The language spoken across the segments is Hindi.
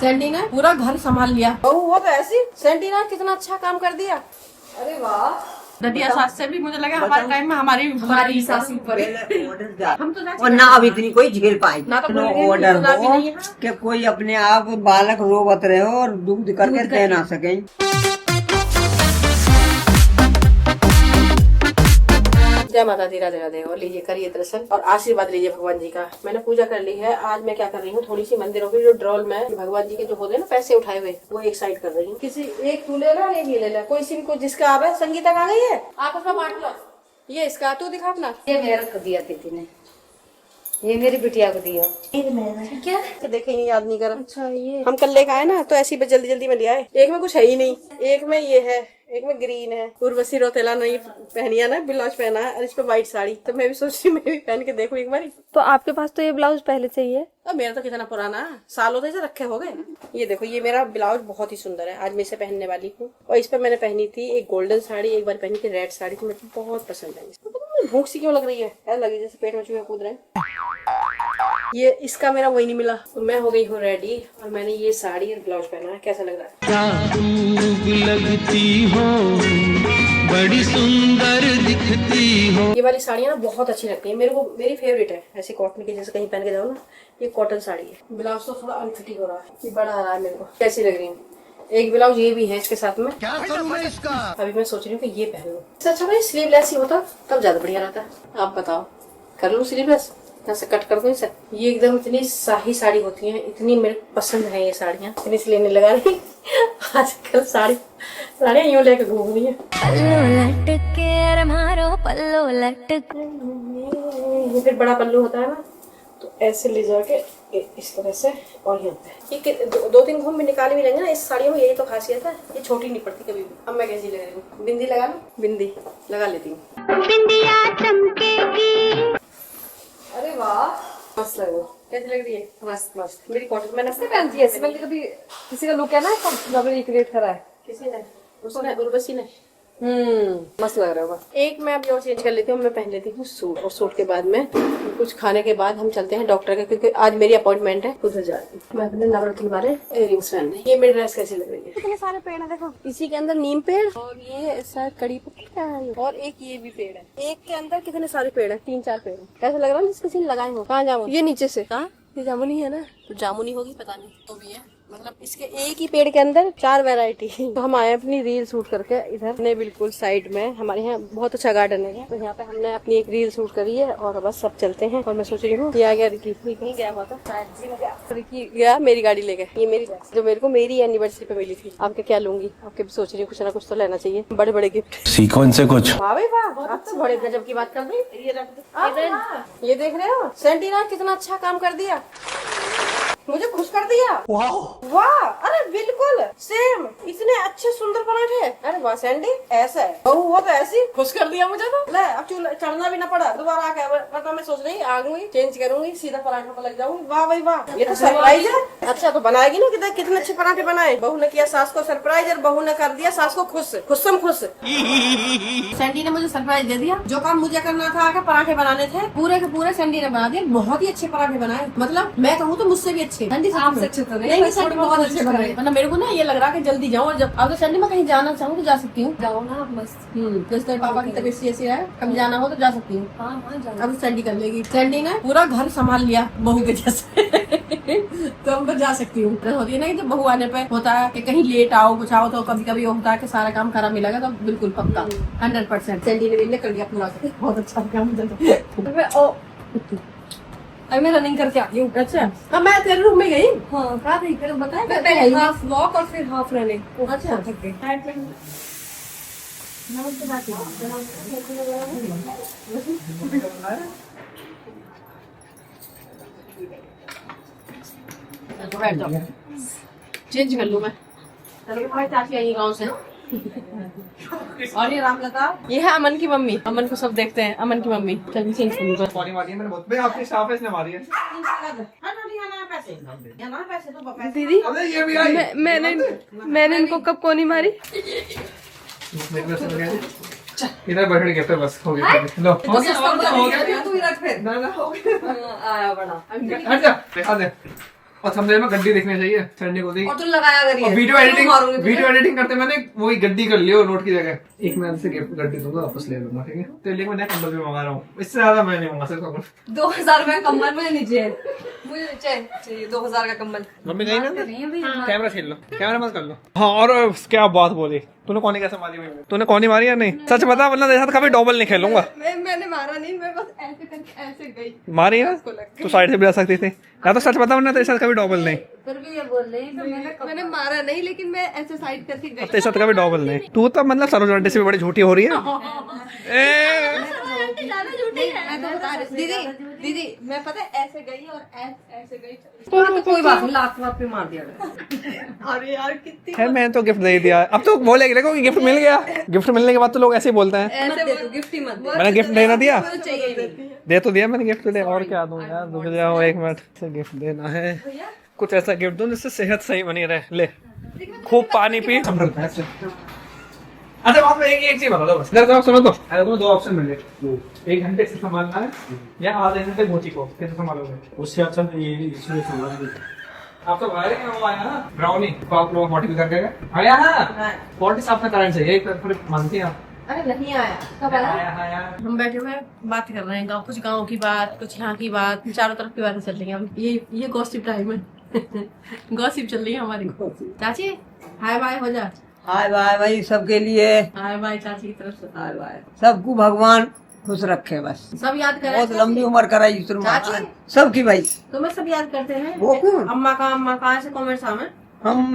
सैंडी ने पूरा घर संभाल लिया। बहू हो तो ऐसी, सैंडी ने कितना अच्छा काम कर दिया। अरे वाह, ददिया सास से भी मुझे लगा हमारे टाइम में हमारी सास ऊपर हम तो और ना अब इतनी कोई झेल पाएगी ना तो ऑर्डर हो कि कोई अपने आप बालक रोवत रहे हो और दूध करके दे ना सके। जय माता दी, राधे राधे। और लीजिए करिए दर्शन और आशीर्वाद लीजिए भगवान जी का। मैंने पूजा कर ली है। आज मैं क्या कर रही हूँ, थोड़ी सी मंदिरों की जो ड्रॉल में भगवान जी के जो होते हैं ना पैसे उठाए हुए, वो एक साइड कर रही हूँ। किसी एक तू ले ला, एक ये ले ला, कोई सिम को जिसका आ रहा है। संगीता आ गई है, आप उसका बांट लो। ये इसका तू दिखा अपना। ये मेरा को दिया दीदी ने, ये मेरी बिटिया को दिया। क्या देखे ये याद नहीं करा। अच्छा ये हम कल लेकर आए ना, तो ऐसी जल्दी जल्दी में लिया है। एक में कुछ है ही नहीं, एक में ये है, एक में ग्रीन है। उर्वशी रोतेला नहीं पहनी है ना, ब्लाउज पहना है और इस पे व्हाइट साड़ी। तो मैं भी सोच रही मैं भी पहन के देखूं एक बार। तो आपके पास तो ये ब्लाउज पहले से ही है। अब मेरा तो कितना पुराना, सालों से रखे हो गए। ये देखो, ये मेरा ब्लाउज बहुत ही सुंदर है। आज मैं इसे पहनने वाली हूँ। और इस पे मैंने पहनी थी एक गोल्डन साड़ी, एक बार पहनी थी रेड साड़ी, तो मुझे बहुत पसंद है। भूख सी क्यों लग रही है, ऐसा लगी जैसे पेट में चूहे कूद रहे हैं। ये इसका मेरा वही नहीं मिला, तो मैं हो गई हूँ रेडी और मैंने ये साड़ी और ब्लाउज पहना है। कैसा लग रहा है? क्या खूब लगती हो, बड़ी सुंदर दिखती हो। ये वाली साड़ियाँ ना बहुत अच्छी लगती है मेरे को, मेरी फेवरेट है ऐसी कॉटन की। जैसे कहीं पहन के जाओ ना, ये कॉटन साड़ी है। ब्लाउज तो थोड़ा अनफिटिंग हो रहा है, ये बड़ा आ रहा है मेरे को। कैसी लग रही है? एक ब्लाउज ये भी है इसके साथ में। क्या करूं मैं इसका? अभी मैं सोच रही हूँ कि ये पहन लूं। इससे अच्छा भाई स्लीवलेस ही होता तब ज्यादा बढ़िया रहता। आप बताओ, कर लूं स्लीवलेस? यहाँ से कट कर दूं इसे? ये एकदम इतनी शाही साड़ी होती है, इतनी मेरे पसंद है ये साड़ियाँ, इसलिए नहीं लगा रही। आजकल साड़ियाँ यूँ लेके घूम रही है। ये फिर बड़ा पल्लू होता है ना, तो ऐसे ले जाके इस तरह से और यहाँ पे ये दो तीन घूम भी निकाले भी लेंगे ना इस साड़ियों में। यही तो खासियत है, ये छोटी नहीं पड़ती कभी भी। अब मैं कैसी लग रही हूँ? बिंदी लगा लूं? बिंदी लगा लेती हूँ। बिंदिया चमकेगी। अरे वाह, मस्त लग रही है। कैसी लग रही है? मस्त मस्त। मेरी कॉटन मैंने अपने पहनती है ऐसे। मैंने कभी किसी का लुक है ना रिक्रिएट करा है किसी ने, उसने उर्वशी ने। मस्त लग रहा होगा। एक मैं अभी और चेंज कर लेती हूँ, मैं पहन लेती हूँ सूट। और सूट के बाद में कुछ खाने के बाद हम चलते हैं डॉक्टर के, क्योंकि आज मेरी अपॉइंटमेंट है। उधर जा रही हूँ मैं अपने नवरत्न वाले इयररिंग्स पहनने। ये मेरी ड्रेस कैसी लग रही है? कितने सारे पेड़ है देखो, इसी के अंदर नीम पेड़ और ये शायद कड़ी पत्ता है और एक ये भी पेड़ है। एक के अंदर कितने सारे पेड़ है, 3-4 पेड़ है। कैसा लग रहा है जिस किसी ने लगाए हो? कहाँ जामुन? ये नीचे से कहाँ? ये जामुनी है ना, तो जामुनी होगी पता नहीं, तो भी है। मतलब इसके एक ही पेड़ के अंदर 4 वैरायटी। तो हम आए अपनी रील शूट करके इधर ने बिल्कुल साइड में। हमारे यहाँ बहुत अच्छा गार्डन है, तो यहाँ पे हमने अपनी एक रील शूट करी है और बस सब चलते हैं। और मैं सोच रही हूँ आ गया रिकी कहीं गया हुआ था, रिकी गया मेरी गाड़ी लेके। ये मेरी जो मेरे को मेरी एनिवर्सरी पे मिली थी। आपके क्या लूंगी? आपके भी सोच रही हूँ कुछ ना कुछ तो लेना चाहिए, बड़े बड़े गिफ्ट। सीखो इनसे कुछ। वाह भाई वाह, आप तो बड़े गजब की बात कर दी। ये देख रहे हो सैंडी ने कितना अच्छा काम कर दिया, मुझे खुश कर दिया। वाह, अरे बिल्कुल सेम, इतने अच्छे सुंदर पराठे। अरे वाह सैंडी, ऐसा है बहू हो तो ऐसी, खुश कर दिया मुझे तो। ले अब चढ़ना भी ना पड़ा दोबारा आके। मतलब मैं सोच रही आऊंगी, चेंज करूंगी, सीधा पराठों पर लग जाऊंगी। वाह भाई वाह, ये तो सरप्राइज है। अच्छा तो बनाएगी ना, कितने अच्छे पराठे बनाए। बहू ने किया सास को सरप्राइज और बहू ने कर दिया सास को खुश। खुशम खुश। सैंडी ने मुझे सरप्राइज दे दिया। जो काम मुझे करना था, आके पराठे बनाने थे, पूरे के पूरे सैंडी ने बना दिए। बहुत ही अच्छे पराठे बनाए, मतलब मैं कहूँ तो मुझसे भी अच्छे। आपसे अच्छे तो नहीं, बहुत अच्छे बनाए। मतलब मेरे को ना ये लग रहा है कि जल्दी जाऊँ। और जब अगर संडे में कहीं जाना चाहूँ तो जा सकती हूँ। जाओ ना मस्त। जैसे पापा की तबीयत ऐसी है, कभी जाना हो तो जा सकती हूँ। अब सैंडी कर लेगी। सैंडी ने पूरा घर संभाल लिया बहू के जैसे। तो अब मैं जा सकती हूँ। होती है ना कि जब बहू आने पे होता है कि कहीं लेट आओ कुछ आओ, तो कभी कभी होता है कि सारा काम खराब मिलेगा। तो बिल्कुल पक्का 100% सैंडी ने कर लिया पूरा। बहुत अच्छा काम। अभी मैं रनिंग करके आती हूँ। अच्छा, हाँ मैं तेरे रूम में गई। हाँ कहाँ थी फिर बताया? मैं पहले हाफ वॉक और फिर हाफ रनिंग। अच्छा थक गई। चेंज कर लूँ मैं। हमारी चाची आई गाँव से। और ये रामलता, ये है अमन की मम्मी। अमन को सब देखते हैं, अमन की मम्मी। चलिए चेंज कर लूँ। पानी मारी है मैंने बहुत। आपकी स्टाफ ने मारी है दीदी। अरे ये भी आई। मैंने इनको कब कोनी मारी? इधर बैठ के बस हो गया। लो हो गया, तू ही रख फिर। ना हो गया। आया बड़ा। हट जा, दिखा दे। और थंबनेल में गड्डी दिखनी चाहिए संडे को दी। और तू लगाया करिए। और वीडियो एडिटिंग करते मैंने वही गड्डी कर लियो नोट की जगह। एक मैं से गिफ्ट गड्डी दूंगा वापस ले लूंगा, ठीक है? तो लेकिन मैं नया कंबल भी मंगा रहा हूँ, इससे ज्यादा मैं नहीं मंगा सकता। 2000 का कम्बल मुझे नीचे चाहिए 2000 का कम्बल। मम्मी कहीं ना कैमरा छीन लो, कैमरा मत कर लो। हाँ और क्या बात बोली तूने, कौन कैसे मारी? तूने कौन मारी या नहीं? सच बता वरना तेरे साथ कभी डबल नहीं खेलूंगा। मैंने मारा नहीं, मैं बस ऐसे करके ऐसे गई। मारी है तो साइड से भी आ सकती थी, या तो सच बता वरना तेरे साथ कभी डबल नहीं। फिर भी ये बोल रहे हैं तो मैंने मारा नहीं, लेकिन मैं ऐसे साइड करके गई। तेरे साथ कभी डबल नहीं। तू तो मतलब सरोज आंटी से भी बड़ी झूठी हो रही है। मैं तो बता रही दीदी मैं पता है ऐसे गई और ऐसे गई। तो कोई बात नहीं, लात पे मार दिया। अरे यार कितनी खैर मैंने तो गिफ्ट दे दिया, अब तो बोलेगी देखो कि गिफ्ट मिल गया। गिफ्ट मिलने के बाद तो लोग ऐसे ही बोलते हैं। ऐसे दे दो, गिफ्ट ही मत दे। मैंने गिफ्ट देना दिया, चाहिए नहीं। दे तो दिया मैंने गिफ्ट दे, और क्या दूं यार? रुक जाओ एक मिनट से, गिफ्ट देना है कुछ ऐसा गिफ्ट दूं जिससे सेहत सही बनी रहे। ले खूब पानी पी। अच्छा बात में एक चीज बता दो बस, इधर जरा सुनो तो। अरे तुम्हें 2 ऑप्शन मिले, 1 घंटे से संभालना है या आधे घंटे मोची को, कैसे संभालोगे? उससे अच्छा तो ये इसमें संभाल आप तो बाहर ही वो आया ना ब्राउनी, तो आप लोग मोटी कर गए आया ना 40 साफ में करंट चाहिए, एक तरफ मानती हैं आप? अरे नहीं आया, कब आया? हम बैठे हुए बात कर रहे हैं, कुछ गांव की बात, कुछ यहाँ की बात, चारों तरफ की बातें चल रही हैं। ये गॉसिप टाइम है। गॉसिप चल रही है हमारी। चाची हाय बाय हो जा। हाय बाय भाई सबके लिए, हाय बाय चाची की तरफ से। Hi bye. सबको भगवान खुश रखे, बस सब याद कर रहे बहुत हैं लंबी उम्र कराई ईश्वर चाची। महाराज सबकी भाई। तुम्हें सब याद करते हैं। वो कौन? अम्मा कहाँ से कॉमेंट्स हमें हम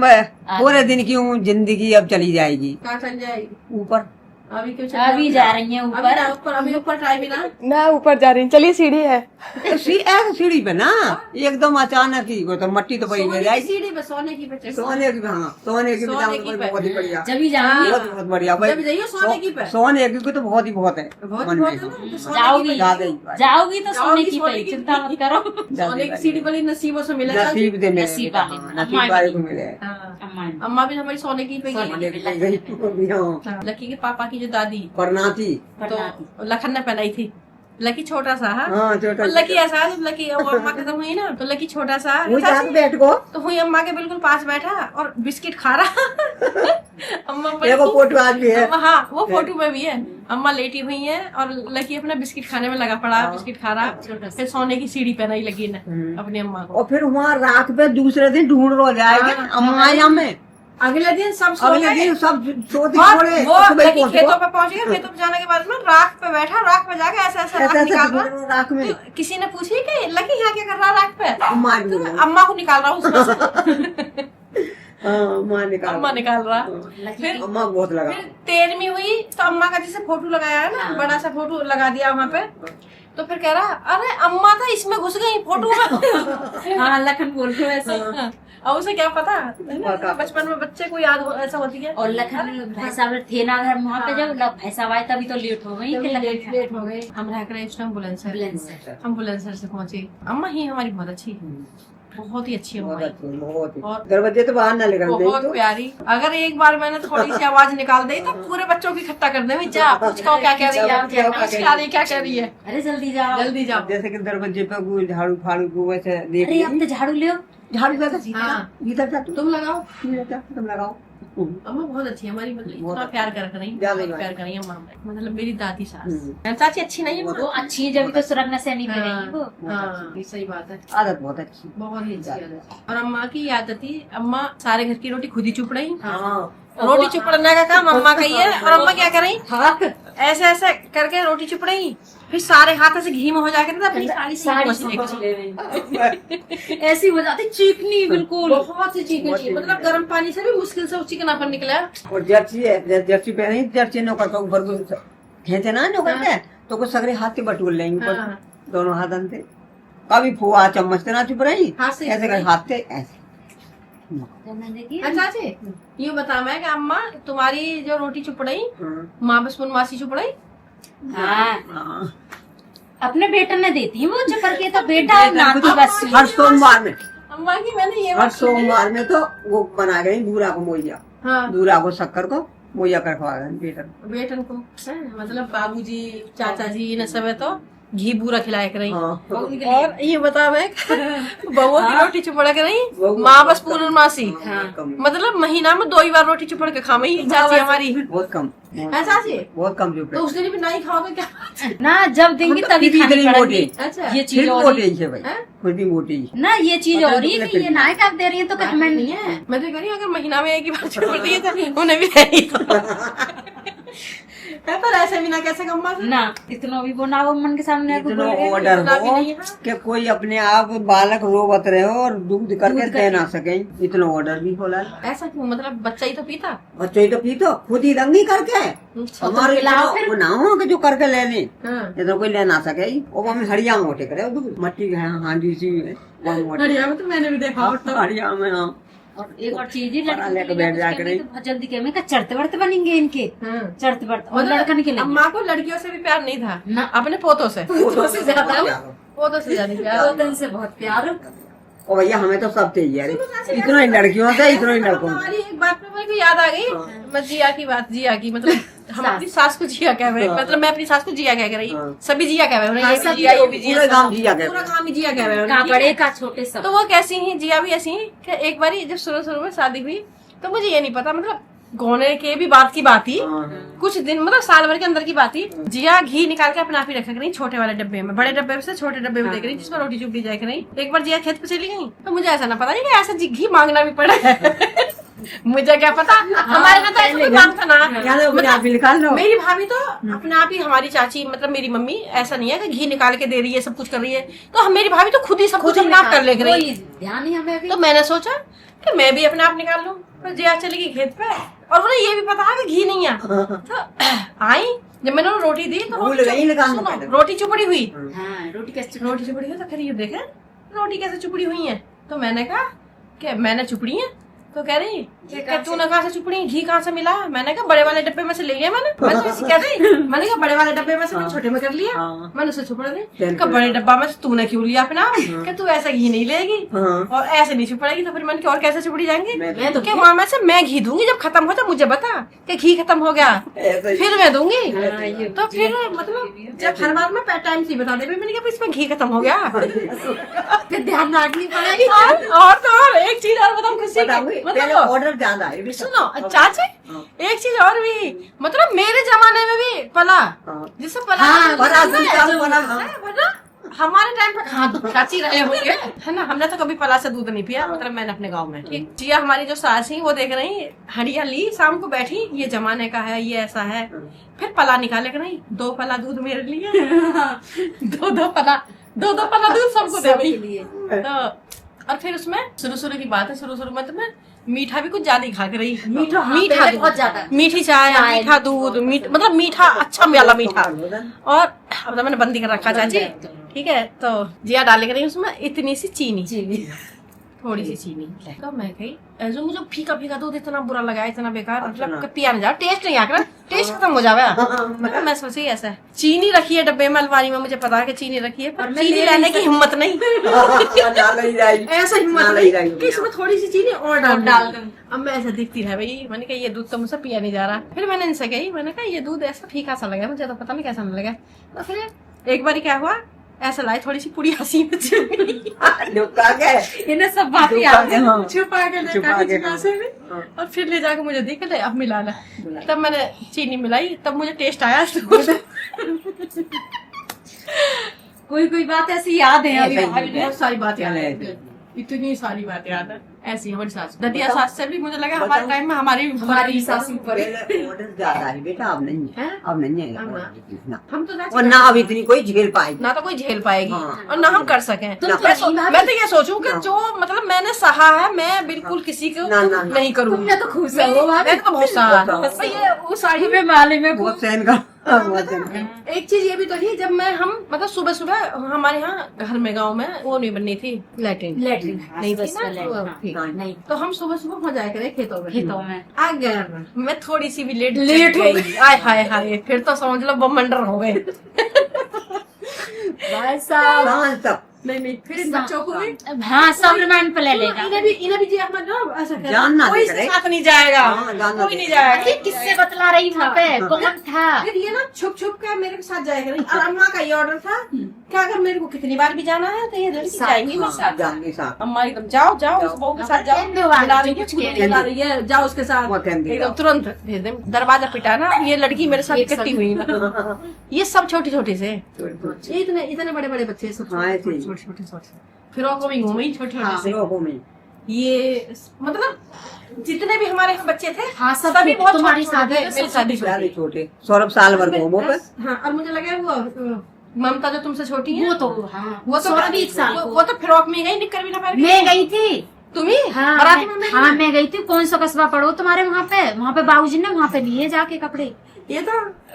पूरे दिन की हूँ, जिंदगी अब चली जाएगी कहाँ चल जाएगी? ऊपर। अभी क्यों अभी जा रही है ऊपर। अभी ऊपर ट्राई भी ना। मैं ऊपर जा रही हूँ, चलिए सीढ़ी है। ऐसे सीढ़ी पे ना एकदम अचानक ही वो तो मट्टी तो पड़ी जाएगी। सीढ़ी पे सोने की पे सोने की, हाँ सोने की सोने की पे। बहुत ही बढ़िया, जब ही जाऊंगी बहुत बहुत बढ़िया भाई। जब जाइए सोने की पे। सोने की तो बहुत ही बहुत है बहुत मन बहुत में। है ना, तो सोने जाओगी की ज्यादा ही जाओगी तो सोने की सोने पे, की चिंता मत करो। पे। सोने की सीढ़ी बड़ी नसीबों से मिले चाची। नसीब से मिले, नसीब वाले। हाँ, नसीब वाले को मिले। हाँ। अम्मा अम्मा भी हमारी सोने की पे गई। सोने की पे गई, हाँ। लकी के पापा की जो दादी वरना थी, तो लखन ने पहनाई थी। लकी छोटा सा है, हाँ छोटा और लकी ऐसा है, जब लकी वो अम्मा खत्म हुई ना तो लकी छोटा सा वो जाके बैठ को तो हुई अम्मा के बिल्कुल पास बैठा और बिस्किट खा रहा। अम्मा देखो फोटो आज भी है। हाँ वो फोटो में भी है। अम्मा लेटी हुई है और लकी अपना बिस्किट खाने में लगा पड़ा है, बिस्किट खा रहा। फिर सोने की सीढ़ी पहनाई लगी ने अपनी अम्मा को। और फिर वहाँ रात पे दूसरे दिन ढूंढ रो जाएगा अम्मा आया में। अगले दिन सब सो अगले गए दिन सब सोती और छोड़े, वो सुबह लकी पहुंच खेतों गए। पे पहुंच गया। खेतों पे जाने के बाद में राख पे बैठा, राख पे जाके ऐसे ऐसे राख ऐसे ऐसे निकाल ढूंढ रहा। रो रात में। तो किसी ने पूछी कि लकी यहाँ क्या कर रहा है राख पे? अम्मा तो निकाल अम्मा को निकाल रहा हूँ उसमें से। हाँ, अम्मा निकाल अम्मा निकाल रहा। फिर अम्मा को बहुत लगा। फिर 13वीं हुई तो अम्मा का जैसे फोटो लगाया है ना, बड़ा सा फोटो लगा दिया वहाँ पे। तो फिर कह रहा अरे अम्मा तो इसमें घुस गई फोटो में। हाँ लखन बोल रहे हो ऐसे। और उसे क्या पता है ना, बचपन में बच्चे को याद ऐसा होती है। और लखन भाई साहब थे ना घर वहाँ पे, जब भाई साहब आए तभी तो लेट हो गई कि लखन लेट हो गए। हम रह कर एम्बुलेंस एम्बुलेंस से पहुंचे। अम्मा ही हमारी बहुत अच्छी, बहुत ही अच्छी अम्मा है। बहुत ही। और दरवाजे तो बाहर ना निकल बहुत प्यारी। अगर एक बार मैंने थोड़ी सी आवाज निकाल दी तो पूरे बच्चों की इकट्ठा कर दे। जा पूछ कहो क्या कह रही है, क्या कह रही है। अरे जल्दी जाओ जल्दी जाओ। जैसे कि दरवाजे पे कोई झाड़ू फाड़ू को वैसे देख अरे अब तो झाड़ू ले झाड़ू का हाँ। भीतर जा तुम लगाओ, तुम लगाओ। अम्मा बहुत अच्छी है हमारी, मतलब इतना प्यार कर रही, ज्यादा ही बहुत प्यार करी अम्मा हमारी। मतलब मेरी दादी सास चाची अच्छी नहीं है वो अच्छी है, जब तो सुरंग से नहीं मिलेगी वो। हाँ ये सही बात है, आदत बहुत अच्छी। बहुत ही अच्छी आदत है। और अम्मा की आदत थी, अम्मा सारे घर की रोटी खुद ही चुप रही। हाँ रोटी चुपड़ने का काम अम्मा का ही है। और अम्मा क्या कर रही, ऐसे ऐसे करके रोटी चुप रही, फिर सारे हाथ से घी में हो जाके ना अपनी सारी ऐसी हो जाती चीकनी बिल्कुल, बहुत सी चीकनी, मतलब गर्म पानी से भी मुश्किल से चिकनापन निकला। और जर्सी है, जर्सी पहनी, जर्सी नौकर का ऊपर को खींचे ना नौकर पे तो कुछ सगरे हाथ से बटोर लेंगे ऊपर, दोनों हाथ अंते। कभी फुआ चम्मच से ना चुप रही, ऐसे कर हाथ से ऐसे। अच्छा जी यूँ बता मैं कि अम्मा तुम्हारी जो रोटी चुप रही, माँ बचपन मासी चुप रही। हाँ अपने बेटे ने देती है वो चुपर के, तो बेटा और नाती बस। हर सोमवार में, अम्मा की मैंने ये हर सोमवार में तो वो बना गई दूरा को मोइया, हाँ दूरा को शक्कर को मोइया कर खवा गए बेटन। बेटन को, मतलब बाबूजी चाचा जी इन सब है तो घी पूरा खिलाया कर रही। हाँ। और ये बता मैं बउआ की रोटी चुपड़ा कर रही, माँ बस पूर्णमासी, मतलब महीना में 2 ही बार रोटी चुपड़ के खा मई चाची हमारी। बहुत कम, है चाची? बहुत कम जो तो उस दिन भी नहीं खाओगे क्या? ना जब देंगे तभी इतनी खानी मोटी पड़ेगी। अच्छा ये चीज और मोटी है भाई, खुद भी मोटी है। ना ये चीज और ही है कि ये ना कब दे रही है तो कमेंट नहीं है। मैं तो कह रही हूँ अगर महीना में एक ही बार चुपड़ दिए तो उन्हें भी नहीं है, पर ऐसे भी ना कैसे कम ना इतना भी वो ना वो मन के सामने आके इतना बोल रहे हैं। ऑर्डर इतना भी हो नहीं है। कि कोई अपने आप बालक रोवत रहे हो और दूध करके दे ना सके, इतना ऑर्डर भी होला। ऐसा क्यों, मतलब बच्चा ही तो पीता। बच्चे ही तो पीतो खुद ही रंगी करके, हमारे पिलाओ फिर। वो ना हो कि जो करके ले ले, हाँ। ये तो कोई ले ना सके। वो हमें हड़िया मोटे करे दूध, मट्टी के हांडी सी में वो मोटे हरिया में तो मैंने भी देखा। हड़िया में। हाँ, और एक और चीज ही बड़ा लेके बैठ जा कर तो बहुत जल्दी कहेंगे कि चढ़ते बढ़ते बनेंगे इनके, चढ़ते बढ़ते और लड़का निकलेंगे। अम्मा को लड़कियों से भी प्यार नहीं था ना। अपने पोतों से, पोतों से ज्यादा प्यार। 2 दिन से बहुत प्यार। ओ भैया हमें तो सब चाहिए यार, इतना ही लड़कियों से इतना ही लड़कों से। हमारी एक बात पे मेरे को याद आ गई, मैं जिया की बात, जिया की मतलब हम अपनी सास को जिया कह रहे, मतलब मैं अपनी सास को जिया कह रही, सभी जिया कह रहे, ये भी जिया, ये भी जिया, पूरा गाँव जिया कह पूरा रहे। काम ही जिया कह रहे का बड़े का छोटे सब। तो वो कैसी ही जिया भी ऐसी ही कि एक बारी जब शुरू में शादी हुई तो मुझे ये नहीं पता, मतलब गोने के भी बात की बात ही, कुछ दिन मतलब साल भर के अंदर की बात ही। जिया घी निकाल के अपने आप ही रखा करी छोटे वाले डब्बे में, बड़े डब्बे से छोटे डब्बे में देख रही जिसमें रोटी चुपड़ी जाए करी। एक बार जिया खेत पे चली गई तो मुझे ऐसा ना पता नहीं कि ऐसा घी मांगना भी पड़ा है। मुझे क्या पता, हमारे यहाँ तो ऐसा कोई मांगता ना। अपने आप ही निकाल लो। मेरी भाभी तो अपने आप ही, हमारी चाची मतलब मेरी मम्मी ऐसा नहीं है कि घी निकाल के दे रही है, सब कुछ कर रही है, तो मेरी भाभी तो खुद ही सब कुछ अपने आप कर ले रही। ध्यान नहीं हमें अभी। तो मैंने सोचा कि मैं भी अपने आप निकाल लूं। तो जिया चली गई खेत पे और उन्हें ये भी पता है कि घी नहीं है। तो आई जब मैंने उन्हें रोटी दी तो भूल गई निकालना सुनो, पहले। रोटी चुपड़ी हुई। हाँ रोटी कैसे रोटी चुपड़ी हुई तो फिर ये देखे रोटी कैसे चुपड़ी हुई है। तो मैंने कहा कि मैंने चुपड़ी है, तो कह रही कि तूने कहाँ से चुपड़ी, घी कहाँ से मिला। मैंने कहा बड़े वाले डब्बे में से ले लिया मैंने तो ऐसे कह रही। मैंने कहा बड़े वाले डब्बे में से मैंने छोटे में कर लिया, मैंने उसे छुपड़ दी। कहा बड़े डब्बा में से तूने क्यों लिया अपना, कि तू ऐसा घी नहीं लेगी और ऐसे नहीं छुपड़ेगी। तो फिर मैंने कहा और कैसे छुपड़ी जाएंगे, कि वहाँ में से मैं घी दूंगी, जब खत्म हो जाए मुझे बता कि घी खत्म हो गया फिर मैं दूंगी। तो फिर मतलब जब हर बार में टाइम से बता दे, मैंने कहा इसमें घी खत्म हो गया फिर ध्यान रखनी पड़ेगी। और तो और एक चीज और बताऊँ खुशी की, मतलब ऑर्डर ज्यादा है। सुनो चाची, एक चीज और भी, मतलब मेरे जमाने में भी पला, जिससे पला हमारे टाइम पर हाँ चाची रहे होंगे है ना, हमने तो कभी पला से दूध नहीं पिया, मतलब मैंने अपने गांव में। ठीक, जिया हमारी जो सास ही वो देख रही हड़िया ली, शाम को बैठी, ये जमाने का है, ये ऐसा है। फिर पला निकाले कि नहीं, 2 पला दूध मेरे लिए, 2 पला दूध सबको दे रही। तो और फिर उसमें शुरू की बात है, शुरू में तो मैं मीठा भी कुछ ज्यादा ही खा के रही। मीठा बहुत ज्यादा, मीठी चाय, मीठा दूध, मतलब मीठा अच्छा वाला मीठा। और अब तो मैंने बंदी कर रखा चाची, ठीक है। तो जिया डाले करें उसमें इतनी सी चीनी, थोड़ी सी चीनी। तो मैं कही जो मुझे फीका दूध इतना बुरा लगा, इतना बेकार, मतलब पिया न जाओ, टेस्ट नहीं आकर टेस्ट खत्म हो जावे। मैं सोची ऐसा है, चीनी रखी है डब्बे में अलमारी में, मुझे पता है कि चीनी रखी है, पर चीनी लेने की हिम्मत नहीं। ऐसा हिम्मत नहीं कि इसमें थोड़ी सी चीनी और डाल दूं। अब मैं ऐसा दिखती है भाई, मैंने कहा ये दूध तो मुझसे पिया नहीं जा रहा। फिर मैंने इनसे कही, मैंने कहा ये दूध ऐसा फीका सा लगा, मुझे तो पता नहीं कैसा लगा। तो फिर एक बार क्या हुआ, ऐसा लाई थोड़ी सी पूरी हंसी में इन्हें सब बातें याद है, छुपा के और फिर ले जाकर मुझे देख ले अब मिलाना। तब मैंने चीनी मिलाई, तब मुझे टेस्ट आया। कोई बात ऐसी याद है अभी, बहुत सारी बात याद है, इतनी सारी बात याद है। ऐसी हमारी सास, ददिया सास से भी मुझे लगा हमारे टाइम में हमारी सास ऊपर ऑर्डर ज्यादा है बेटा, अब नहीं है, अब नहीं है इतना। हम तो और ना अब इतनी कोई झेल पाएगी, ना तो कोई झेल पाएगी और ना हम कर सकें। मैं तो ये सोचूं कि जो मतलब मैंने सहा है, मैं बिल्कुल किसी को नहीं करूँगी। मैं तो खुश हूँ, मैंने तो बहुत सहा। ये उस साड़ी में माली में बहुत सहन का। एक चीज ये भी तो थी, जब मैं हम मतलब सुबह हमारे यहाँ घर में गांव में वो नहीं बननी थी, लैट्रिन नहीं थी ना, नहीं। तो हम सुबह हो जाया करे खेतों में। अगर मैं थोड़ी सी भी लेट हो गई, आय हाय फिर तो समझ लो बमंडर हो गए। नहीं फिर इन बच्चों को भी हाँ सब रिमांड पे ले लेगा। इन्हें भी जी अहमद ना ऐसा कर जानना कोई दे साथ नहीं जाएगा, जानना कोई नहीं जाएगा। अरे किससे बतला रही वहाँ पे, कौन था? फिर ये ना छुप छुप कर मेरे साथ जाएगा। और अम्मा का ये ऑर्डर था कि अगर मेरे को कितनी बार भी जाना है तो ये लड़की जाएंगी मेरे साथ। जाएंगे साथ। अम्मा एकदम जाओ जाओ उस बहू के साथ जाओ, बुला रही है, कुछ कह रही बुला रही है, जाओ उसके साथ वो कहती है। एकदम तुरंत भेज दे। दरवाजा पिटाना, ये लड़की मेरे साथ इकट्ठी हुई ना। ये सब छोटी छोटी से, ये इतने इतने बड़े बड़े बच्चे सब हाँ, ऐसे ही। छोटे फिरोकों में घूमी छोटे छोटे से। लोगों में ये मतलब जितने भी हमारे यहाँ बच्चे थे हाँ सब सभी बहुत तुम्हारी छोटे-छोटे शादी थे, में मेरी शादी सारे में। छोटे। सौरभ साल भर को पे हाँ, और मुझे लगा वो ममता जो तुमसे छोटी है वो तो हाँ वो तो सौरभ 1 साल वो तो फ्रॉक में गई, निक्कर भी ना पहन के। मैं गई थी। तुम्ही हाँ बाराती में हाँ मैं गई थी। कौन सा कस्बा पड़ो तुम्हारे वहाँ पे बाबूजी ने वहाँ पे लिए जाके कपड़े। ये तो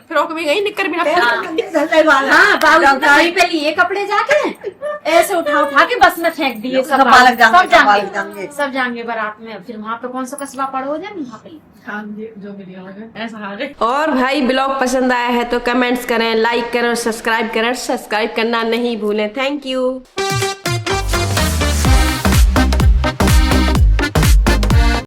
फ्रॉक में गई, निक्कर भी ना पहन के। हाँ बाबूजी ने वहीं पे लिए कपड़े जाके ऐसे उठा के बस में फेंक दिए। सब बालक जाएंगे, सब सब बालक जाएंगे जाएंगे। सब जाएंगे बारात में। फिर वहाँ पे कौन सा कस्बा पड़ो जाए वहाँ पे। हाँ, जो भी दिया ऐसा हाल है। और भाई ब्लॉग पसंद आया है तो कमेंट्स करें, लाइक करें और सब्सक्राइब करें। सब्सक्राइब करना नहीं भूलें। Thank you.